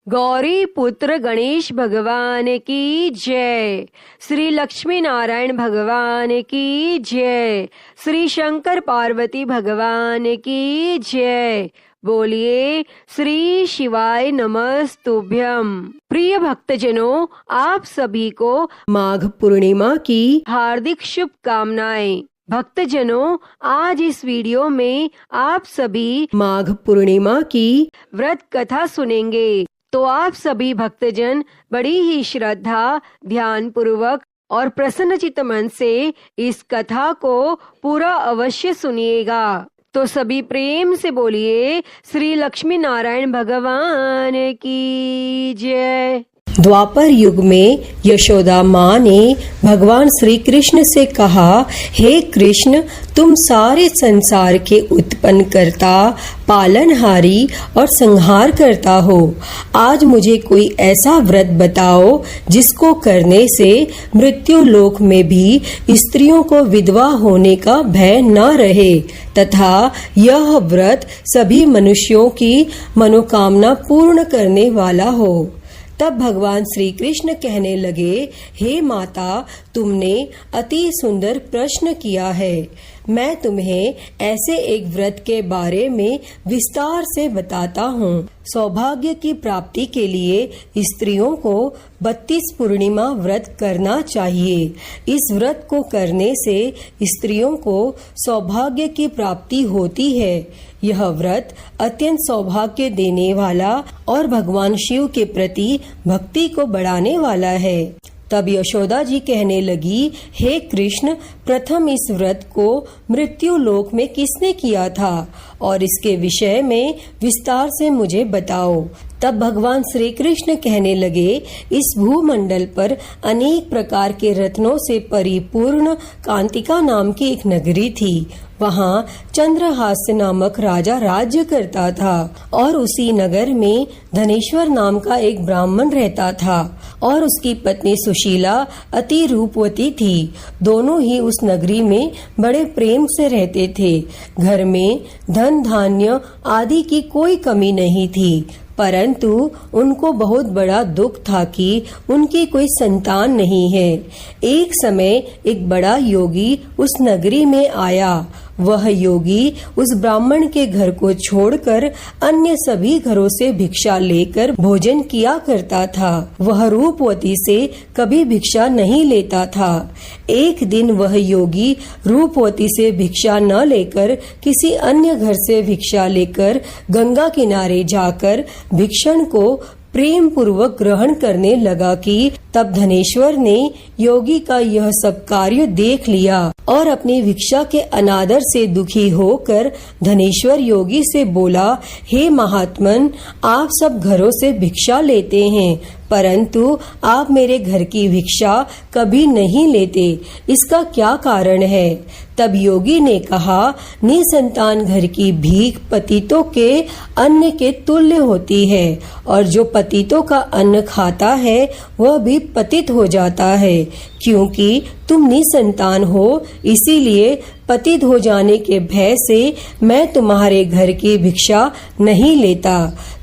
गौरी पुत्र गणेश भगवान की जय। श्री लक्ष्मी नारायण भगवान की जय। श्री शंकर पार्वती भगवान की जय। बोलिए श्री शिवाय नमस्तुभ्यम। प्रिय भक्तजनों, आप सभी को माघ पूर्णिमा की हार्दिक शुभकामनाएं। भक्तजनों, आज इस वीडियो में आप सभी माघ पूर्णिमा की व्रत कथा सुनेंगे। तो आप सभी भक्तजन बड़ी ही श्रद्धा, ध्यान पूर्वक और प्रसन्नचित्त मन से इस कथा को पूरा अवश्य सुनिएगा। तो सभी प्रेम से बोलिए श्री लक्ष्मी नारायण भगवान की जय। द्वापर युग में यशोदा माँ ने भगवान श्री कृष्ण से कहा, हे कृष्ण, तुम सारे संसार के उत्पन्न करता, पालनहारी और संहार करता हो। आज मुझे कोई ऐसा व्रत बताओ जिसको करने से मृत्यु लोक में भी स्त्रियों को विधवा होने का भय न रहे तथा यह व्रत सभी मनुष्यों की मनोकामना पूर्ण करने वाला हो। तब भगवान श्री कृष्ण कहने लगे, हे माता, तुमने अति सुंदर प्रश्न किया है। मैं तुम्हें ऐसे एक व्रत के बारे में विस्तार से बताता हूँ। सौभाग्य की प्राप्ति के लिए स्त्रियों को 32 पूर्णिमा व्रत करना चाहिए। इस व्रत को करने से स्त्रियों को सौभाग्य की प्राप्ति होती है। यह व्रत अत्यंत सौभाग्य देने वाला और भगवान शिव के प्रति भक्ति को बढ़ाने वाला है। तब यशोदा जी कहने लगी, हे कृष्ण, प्रथम इस व्रत को मृत्यु लोक में किसने किया था और इसके विषय में विस्तार से मुझे बताओ। तब भगवान श्री कृष्ण कहने लगे, इस भूमंडल पर अनेक प्रकार के रत्नों से परिपूर्ण कांतिका नाम की एक नगरी थी। वहाँ चंद्रहास्य नामक राजा राज्य करता था और उसी नगर में धनेश्वर नाम का एक ब्राह्मण रहता था और उसकी पत्नी सुशीला अति रूपवती थी। दोनों ही उस नगरी में बड़े प्रेम से रहते थे। घर में धन धान्य आदि की कोई कमी नहीं थी, परंतु उनको बहुत बड़ा दुख था कि उनकी कोई संतान नहीं है। एक समय एक बड़ा योगी उस नगरी में आया। वह योगी उस ब्राह्मण के घर को छोड़कर अन्य सभी घरों से भिक्षा लेकर भोजन किया करता था। वह रूपवती से कभी भिक्षा नहीं लेता था। एक दिन वह योगी रूपवती से भिक्षा न लेकर किसी अन्य घर से भिक्षा लेकर गंगा किनारे जाकर भिक्षण को प्रेम पूर्वक ग्रहण करने लगा कि तब धनेश्वर ने योगी का यह सब कार्य देख लिया और अपनी भिक्षा के अनादर से दुखी होकर धनेश्वर योगी से बोला, हे महात्मन, आप सब घरों से भिक्षा लेते हैं, परंतु आप मेरे घर की भिक्षा कभी नहीं लेते, इसका क्या कारण है? तब योगी ने कहा, निसंतान घर की भीख पतितों के अन्न के तुल्य होती है और जो पतितों का अन्न खाता है वह भी पतित हो जाता है। क्योंकि तुम निसंतान हो, इसीलिए पतित हो जाने के भय से मैं तुम्हारे घर की भिक्षा नहीं लेता।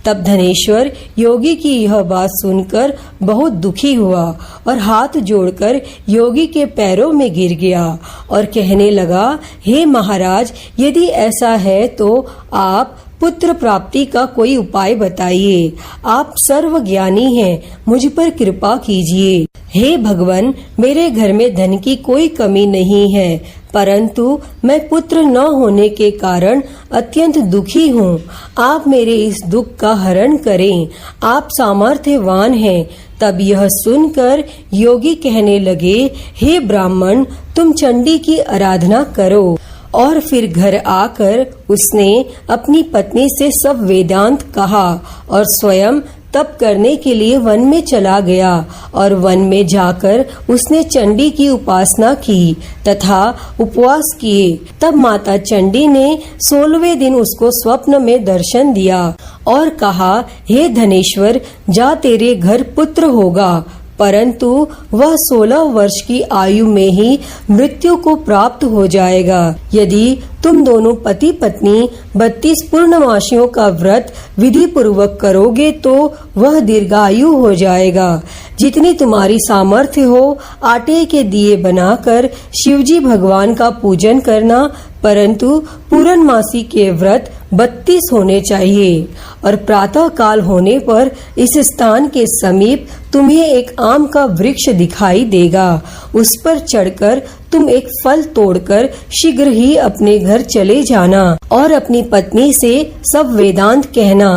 तब धनेश्वर योगी की यह बात सुनकर बहुत दुखी हुआ और हाथ जोड़कर योगी के पैरों में गिर गया और कहने लगा, हे महाराज, यदि ऐसा है तो आप पुत्र प्राप्ति का कोई उपाय बताइए। आप सर्वज्ञानी हैं, मुझ पर कृपा कीजिए। हे भगवान, मेरे घर में धन की कोई कमी नहीं है, परंतु मैं पुत्र न होने के कारण अत्यंत दुखी हूँ। आप मेरे इस दुख का हरण करें, आप सामर्थ्यवान हैं। तब यह सुनकर योगी कहने लगे, हे ब्राह्मण, तुम चंडी की आराधना करो। और फिर घर आकर उसने अपनी पत्नी से सब वेदांत कहा और स्वयं तप करने के लिए वन में चला गया और वन में जाकर उसने चंडी की उपासना की तथा उपवास किए। तब माता चंडी ने 16वें दिन उसको स्वप्न में दर्शन दिया और कहा, हे धनेश्वर, जा, तेरे घर पुत्र होगा। परंतु वह 16 वर्ष की आयु में ही मृत्यु को प्राप्त हो जाएगा। यदि तुम दोनों पति पत्नी 32 पूर्णमासियों का व्रत विधि पूर्वक करोगे तो वह दीर्घायु हो जाएगा। जितनी तुम्हारी सामर्थ्य हो आटे के दिए बनाकर शिवजी भगवान का पूजन करना, परंतु पूर्णमासी के व्रत 32 होने चाहिए। और प्रातः काल होने पर इस स्थान के समीप तुम्हें एक आम का वृक्ष दिखाई देगा। उस पर चढ़कर तुम एक फल तोड़कर शीघ्र ही अपने घर चले जाना और अपनी पत्नी से सब वेदांत कहना।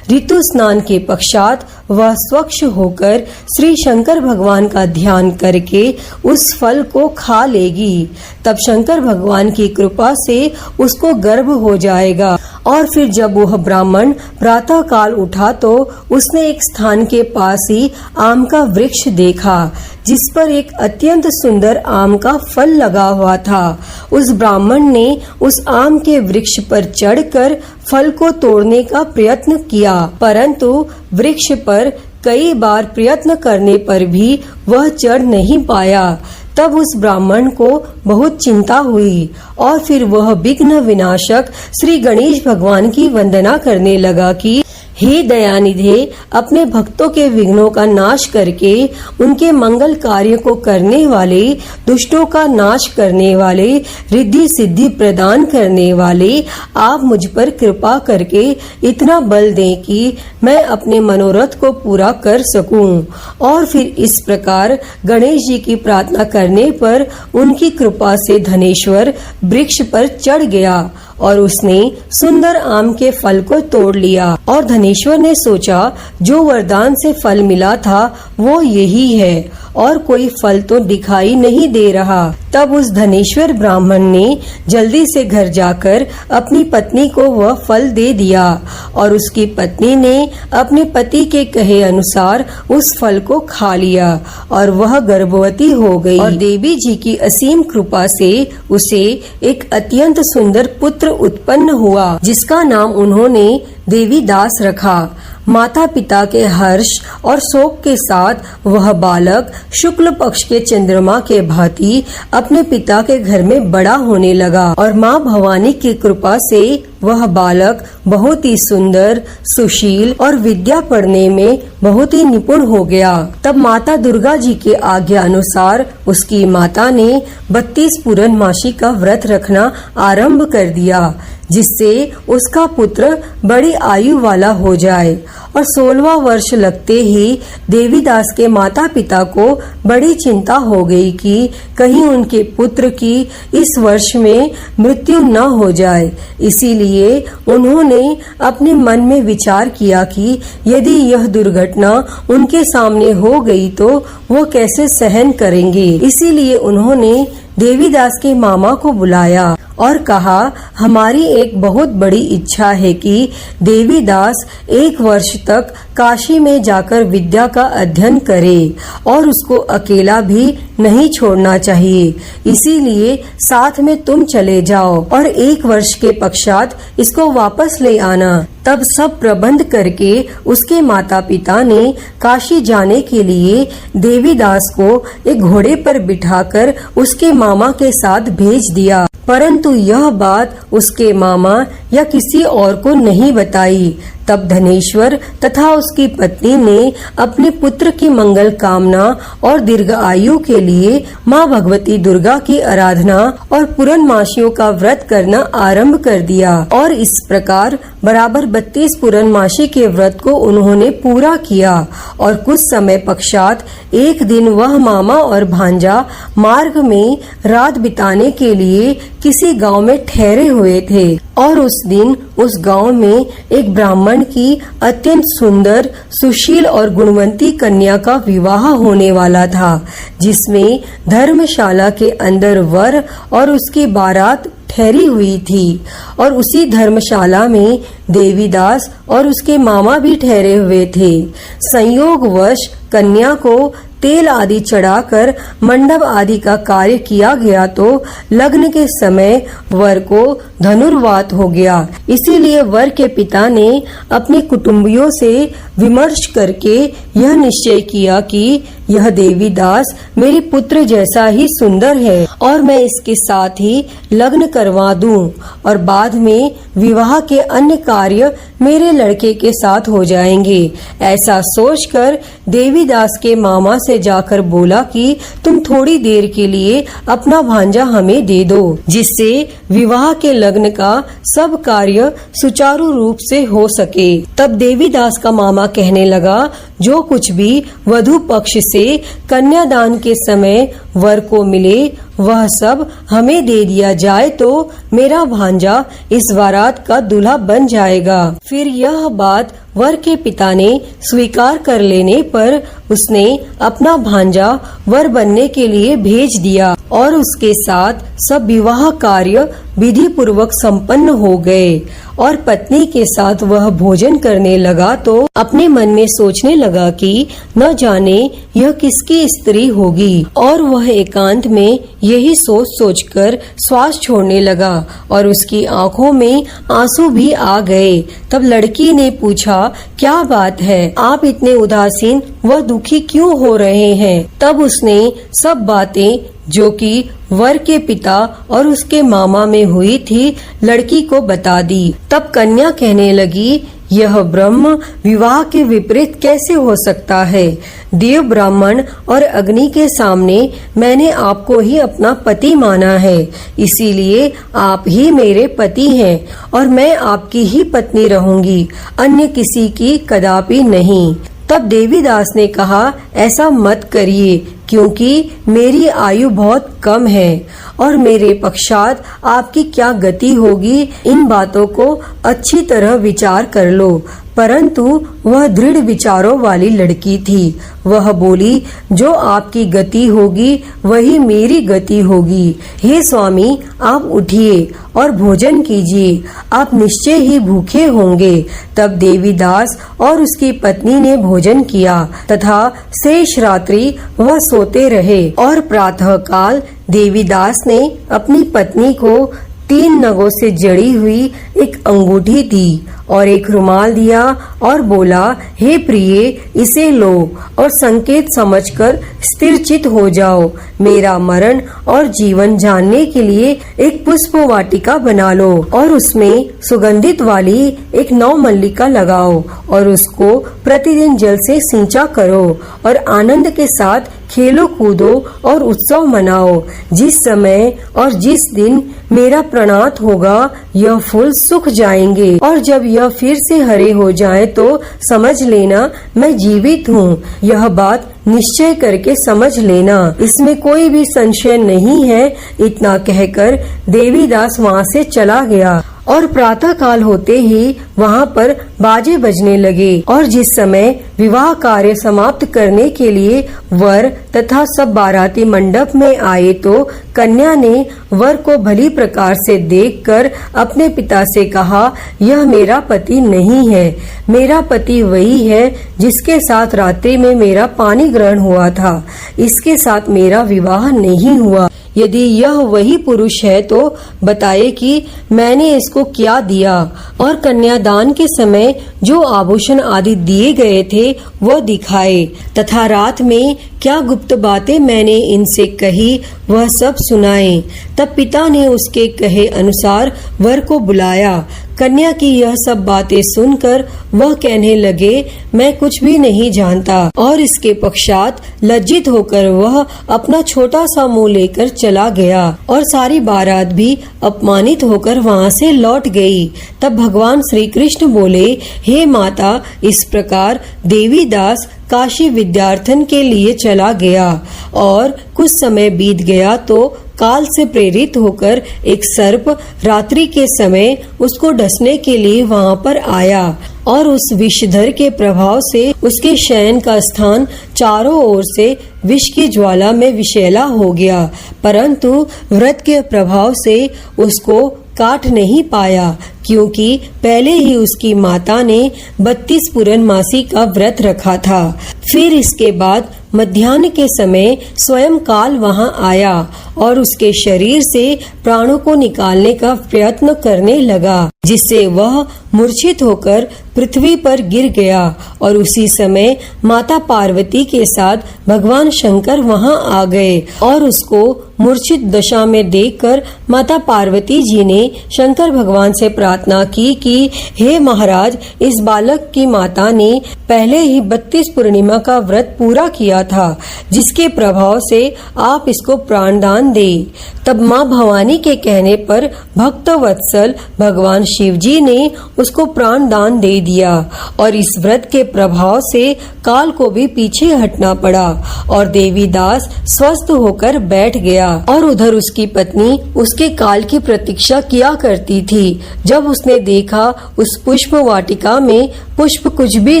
ऋतु स्नान के पश्चात वह स्वच्छ होकर श्री शंकर भगवान का ध्यान करके उस फल को खा लेगी। तब शंकर भगवान की कृपा से उसको गर्भ हो जाएगा। और फिर जब वह ब्राह्मण प्रातः काल उठा तो उसने एक स्थान के पास ही आम का वृक्ष देखा, जिस पर एक अत्यंत सुंदर आम का फल लगा हुआ था। उस ब्राह्मण ने उस आम के वृक्ष पर चढ़कर फल को तोड़ने का प्रयत्न किया, परंतु वृक्ष पर कई बार प्रयत्न करने पर भी वह चढ़ नहीं पाया। तब उस ब्राह्मण को बहुत चिंता हुई और फिर वह विघ्न विनाशक श्री गणेश भगवान की वंदना करने लगा कि हे दयानिधे, अपने भक्तों के विघ्नों का नाश करके उनके मंगल कार्य को करने वाले, दुष्टों का नाश करने वाले, रिद्धि सिद्धि प्रदान करने वाले, आप मुझ पर कृपा करके इतना बल दें कि मैं अपने मनोरथ को पूरा कर सकूं। और फिर इस प्रकार गणेश जी की प्रार्थना करने पर उनकी कृपा से धनेश्वर वृक्ष पर चढ़ गया और उसने सुंदर आम के फल को तोड़ लिया। और धनेश्वर ने सोचा जो वरदान से फल मिला था वो यही है और कोई फल तो दिखाई नहीं दे रहा। तब उस धनेश्वर ब्राह्मण ने जल्दी से घर जाकर अपनी पत्नी को वह फल दे दिया और उसकी पत्नी ने अपने पति के कहे अनुसार उस फल को खा लिया और वह गर्भवती हो गई। और देवी जी की असीम कृपा से उसे एक अत्यंत सुंदर पुत्र उत्पन्न हुआ, जिसका नाम उन्होंने देवी दास रखा। माता पिता के हर्ष और शोक के साथ वह बालक शुक्ल पक्ष के चंद्रमा के भांति अपने पिता के घर में बड़ा होने लगा और माँ भवानी की कृपा से वह बालक बहुत ही सुंदर, सुशील और विद्या पढ़ने में बहुत ही निपुण हो गया। तब माता दुर्गा जी के आज्ञा अनुसार उसकी माता ने 32 पूर्णमासी का व्रत रखना आरंभ कर दिया, जिससे उसका पुत्र बड़ी आयु वाला हो जाए। और 16वां वर्ष लगते ही देवीदास के माता पिता को बड़ी चिंता हो गई कि कहीं उनके पुत्र की इस वर्ष में मृत्यु न हो जाए। इसीलिए उन्होंने अपने मन में विचार किया कि यदि यह दुर्घटना उनके सामने हो गई तो वो कैसे सहन करेंगे। इसीलिए उन्होंने देवीदास के मामा को बुलाया और कहा, हमारी एक बहुत बड़ी इच्छा है कि देवीदास 1 वर्ष तक काशी में जाकर विद्या का अध्ययन करे और उसको अकेला भी नहीं छोड़ना चाहिए। इसीलिए साथ में तुम चले जाओ और 1 वर्ष के पश्चात इसको वापस ले आना। तब सब प्रबंध करके उसके माता पिता ने काशी जाने के लिए देवीदास को एक घोड़े पर बिठाकर उसके मामा के साथ भेज दिया, परंतु यह बात उसके मामा या किसी और को नहीं बताई। तब धनेश्वर तथा उसकी पत्नी ने अपने पुत्र की मंगल कामना और दीर्घ आयु के लिए माँ भगवती दुर्गा की आराधना और पूर्णमासियों का व्रत करना आरंभ कर दिया। और इस प्रकार बराबर 32 पूर्णमासी के व्रत को उन्होंने पूरा किया। और कुछ समय पश्चात एक दिन वह मामा और भांजा मार्ग में रात बिताने के लिए किसी गांव में ठहरे हुए थे और उस दिन उस गांव में एक ब्राह्मण की अत्यंत सुंदर, सुशील और गुणवंती कन्या का विवाह होने वाला था, जिसमें धर्मशाला के अंदर वर और उसकी बारात ठहरी हुई थी। और उसी धर्मशाला में देवीदास और उसके मामा भी ठहरे हुए थे। संयोगवश कन्या को तेल आदि चढ़ाकर मंडप आदि का कार्य किया गया तो लग्न के समय वर को धनुर्वात हो गया। इसीलिए वर के पिता ने अपने कुटुंबियों से विमर्श करके यह निश्चय किया कि यह देवीदास मेरे पुत्र जैसा ही सुंदर है और मैं इसके साथ ही लग्न करवा दूं और बाद में विवाह के अन्य कार्य मेरे लड़के के साथ हो जाएंगे। ऐसा सोचकर देवीदास के मामा से जाकर बोला कि तुम थोड़ी देर के लिए अपना भांजा हमें दे दो, जिससे विवाह के लग्न का सब कार्य सुचारू रूप से हो सके। तब देवीदास का मामा कहने लगा, जो कुछ भी वधु पक्ष से कन्यादान के समय वर को मिले वह सब हमें दे दिया जाए तो मेरा भांजा इस बारात का दूल्हा बन जाएगा। फिर यह बात वर के पिता ने स्वीकार कर लेने पर उसने अपना भांजा वर बनने के लिए भेज दिया और उसके साथ सब विवाह कार्य विधि पूर्वक संपन्न हो गए। और पत्नी के साथ वह भोजन करने लगा तो अपने मन में सोचने लगा कि न जाने यह किसकी स्त्री होगी, और वह एकांत में यही सोच सोचकर श्वास छोड़ने लगा और उसकी आंखों में आंसू भी आ गए। तब लड़की ने पूछा, क्या बात है, आप इतने उदासीन व दुखी क्यों हो रहे हैं? तब उसने सब बातें जो कि वर के पिता और उसके मामा में हुई थी लड़की को बता दी। तब कन्या कहने लगी, यह ब्रह्म विवाह के विपरीत कैसे हो सकता है? देव ब्राह्मण और अग्नि के सामने मैंने आपको ही अपना पति माना है, इसीलिए आप ही मेरे पति हैं और मैं आपकी ही पत्नी रहूंगी, अन्य किसी की कदापि नहीं। तब देवीदास ने कहा, ऐसा मत करिए, क्योंकि मेरी आयु बहुत कम है और मेरे पश्चात आपकी क्या गति होगी, इन बातों को अच्छी तरह विचार कर लो। परंतु वह दृढ़ विचारों वाली लड़की थी। वह बोली, जो आपकी गति होगी वही मेरी गति होगी। हे स्वामी, आप उठिए और भोजन कीजिए, आप निश्चय ही भूखे होंगे। तब देवीदास और उसकी पत्नी ने भोजन किया तथा शेष रात्रि वह सोते रहे। और प्रातः काल देवीदास ने अपनी पत्नी को 3 नगों से जड़ी हुई एक अंगूठी दी और एक रुमाल दिया और बोला, हे प्रिय, इसे लो और संकेत समझकर स्थिरचित हो जाओ। मेरा मरण और जीवन जानने के लिए एक पुष्प वाटिका बना लो और उसमें सुगंधित वाली एक नवमल्लिका लगाओ और उसको प्रतिदिन जल से सिंचा करो और आनंद के साथ खेलो कूदो और उत्सव मनाओ। जिस समय और जिस दिन मेरा प्रणात होगा यह फूल सूख जाएंगे और जब यह फिर से हरे हो जाए तो समझ लेना मैं जीवित हूँ। यह बात निश्चय करके समझ लेना, इसमें कोई भी संशय नहीं है। इतना कहकर देवीदास वहाँ से चला गया और प्रातः काल होते ही वहाँ पर बाजे बजने लगे और जिस समय विवाह कार्य समाप्त करने के लिए वर तथा सब बाराती मंडप में आए तो कन्या ने वर को भली प्रकार से देखकर अपने पिता से कहा, यह मेरा पति नहीं है, मेरा पति वही है जिसके साथ रात्रि में मेरा पानी ग्रहण हुआ था, इसके साथ मेरा विवाह नहीं हुआ। यदि यह वही पुरुष है तो बताए कि मैंने इसको क्या दिया और कन्यादान के समय जो आभूषण आदि दिए गए थे वह दिखाए तथा रात में क्या गुप्त बातें मैंने इनसे कही वह सब सुनाए। तब पिता ने उसके कहे अनुसार वर को बुलाया। कन्या की यह सब बातें सुनकर वह कहने लगे, मैं कुछ भी नहीं जानता, और इसके पश्चात लज्जित होकर वह अपना छोटा सा मुंह लेकर चला गया और सारी बारात भी अपमानित होकर वहाँ से लौट गई। तब भगवान श्री कृष्ण बोले, हे माता, इस प्रकार देवीदास काशी विद्यार्थन के लिए चला गया और कुछ समय बीत गया तो काल से प्रेरित होकर एक सर्प रात्रि के समय उसको डसने के लिए वहाँ पर आया और उस विषधर के प्रभाव से उसके शयन का स्थान चारों ओर से विष की ज्वाला में विषैला हो गया, परंतु व्रत के प्रभाव से उसको काट नहीं पाया, क्योंकि पहले ही उसकी माता ने 32 पूर्णमासी का व्रत रखा था। फिर इसके बाद मध्याह्न के समय स्वयं काल वहां आया और उसके शरीर से प्राणों को निकालने का प्रयत्न करने लगा, जिससे वह मूर्छित होकर पृथ्वी पर गिर गया। और उसी समय माता पार्वती के साथ भगवान शंकर वहां आ गए और उसको मूर्छित दशा में देखकर माता पार्वती जी ने शंकर भगवान से प्रार्थना की कि हे महाराज, इस बालक की माता ने पहले ही 32 पूर्णिमा का व्रत पूरा किया था, जिसके प्रभाव से आप इसको प्राणदान दे। तब माँ भवानी के कहने पर भक्त वत्सल भगवान शिव जी ने उसको प्राणदान दे दिया और इस व्रत के प्रभाव से काल को भी पीछे हटना पड़ा और देवीदास स्वस्थ होकर बैठ गया। और उधर उसकी पत्नी उसके काल की प्रतीक्षा किया करती थी। जब उसने देखा उस पुष्प वाटिका में पुष्प कुछ भी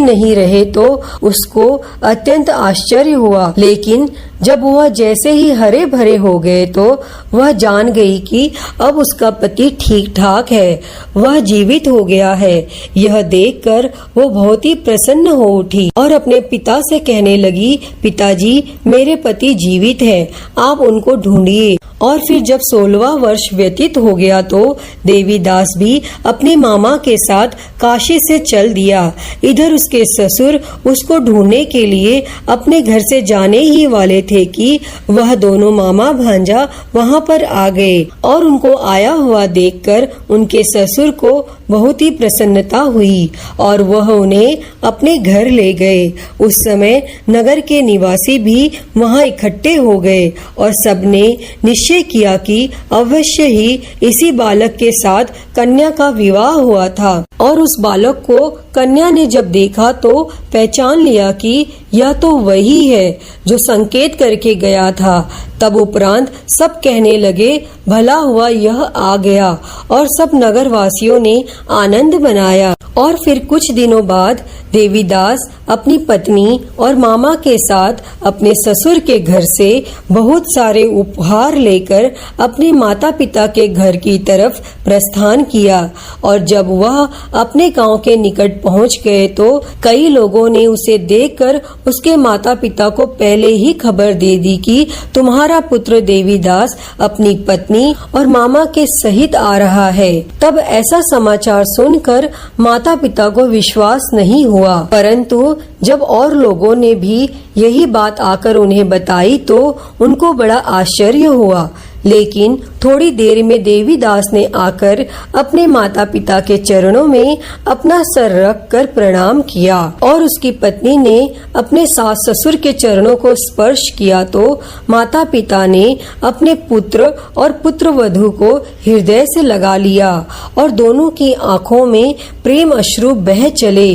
नहीं रहे तो उसको अत्यंत आश्चर्य हुआ, लेकिन जब वह जैसे ही हरे भरे हो गए तो वह जान गई कि अब उसका पति ठीक ठाक है, वह जीवित हो गया है। यह देखकर वो बहुत ही प्रसन्न हो उठी और अपने पिता से कहने लगी, पिताजी, मेरे पति जीवित हैं, आप उनको ढूंढिए। और फिर जब 16वां वर्ष व्यतीत हो गया तो देवीदास भी अपने मामा के साथ काशी से चल दिया। इधर उसके ससुर उसको ढूंढने के लिए अपने घर से जाने ही वाले थे कि वह दोनों मामा भांजा वहां पर आ गए और उनको आया हुआ देखकर उनके ससुर को बहुत ही प्रसन्नता हुई और वह उन्हें अपने घर ले गए। उस समय नगर के निवासी भी वहां इकट्ठे हो गए और सबने निश्चय किया कि अवश्य ही इसी बालक के साथ कन्या का विवाह हुआ था। और उस बालक को कन्या ने जब देखा तो पहचान लिया कि यह तो वही है जो संकेत करके गया था। तब उपरांत सब कहने लगे, भला हुआ यह आ गया, और सब नगरवासियों ने आनंद मनाया। और फिर कुछ दिनों बाद देवीदास अपनी पत्नी और मामा के साथ अपने ससुर के घर से बहुत सारे उपहार लेकर अपने माता पिता के घर की तरफ प्रस्थान किया। और जब वह अपने गांव के निकट पहुंच गए तो कई लोगों ने उसे देखकर उसके माता पिता को पहले ही खबर दे दी कि तुम्हारा पुत्र देवीदास अपनी पत्नी और मामा के सहित आ रहा है। तब ऐसा समाचार सुनकर माता पिता को विश्वास नहीं हुआ, परंतु जब और लोगों ने भी यही बात आकर उन्हें बताई तो उनको बड़ा आश्चर्य हुआ। लेकिन थोड़ी देर में देवीदास ने आकर अपने माता पिता के चरणों में अपना सर रख कर प्रणाम किया और उसकी पत्नी ने अपने सास ससुर के चरणों को स्पर्श किया तो माता पिता ने अपने पुत्र और पुत्र वधू को हृदय से लगा लिया और दोनों की आंखों में प्रेम अश्रु बह चले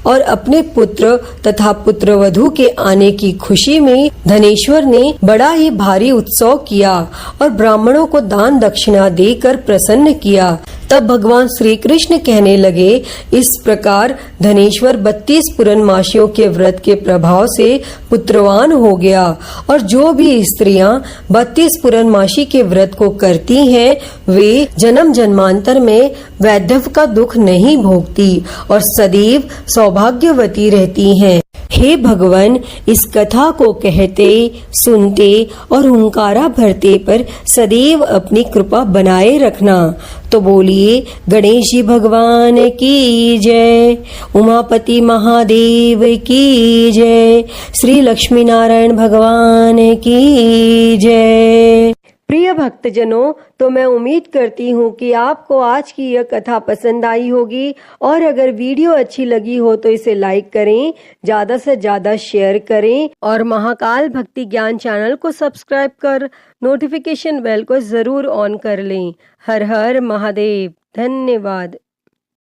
और अपने पुत्र तथा पुत्र वधू के आने की खुशी में धनेश्वर ने बड़ा ही भारी उत्सव किया और ब्राह्मणों को दान दक्षिणा देकर प्रसन्न किया। तब भगवान श्री कृष्ण कहने लगे, इस प्रकार धनेश्वर 32 पूर्णमासियों के व्रत के प्रभाव से पुत्रवान हो गया और जो भी स्त्रियां 32 पूर्णमासी के व्रत को करती हैं वे जन्म जन्मांतर में वैधव्य का दुख नहीं भोगती और सदैव सौभाग्यवती रहती हैं। हे भगवान, इस कथा को कहते सुनते और हुंकारा भरते पर सदैव अपनी कृपा बनाए रखना। तो बोलिए गणेश जी भगवान की जय, उमापति महादेव की जय, श्री लक्ष्मी नारायण भगवान की जय। प्रिय भक्तजनों, तो मैं उम्मीद करती हूँ कि आपको आज की यह कथा पसंद आई होगी और अगर वीडियो अच्छी लगी हो तो इसे लाइक करें, ज्यादा से ज्यादा शेयर करें और महाकाल भक्ति ज्ञान चैनल को सब्सक्राइब कर नोटिफिकेशन बेल को जरूर ऑन कर लें। हर हर महादेव। धन्यवाद।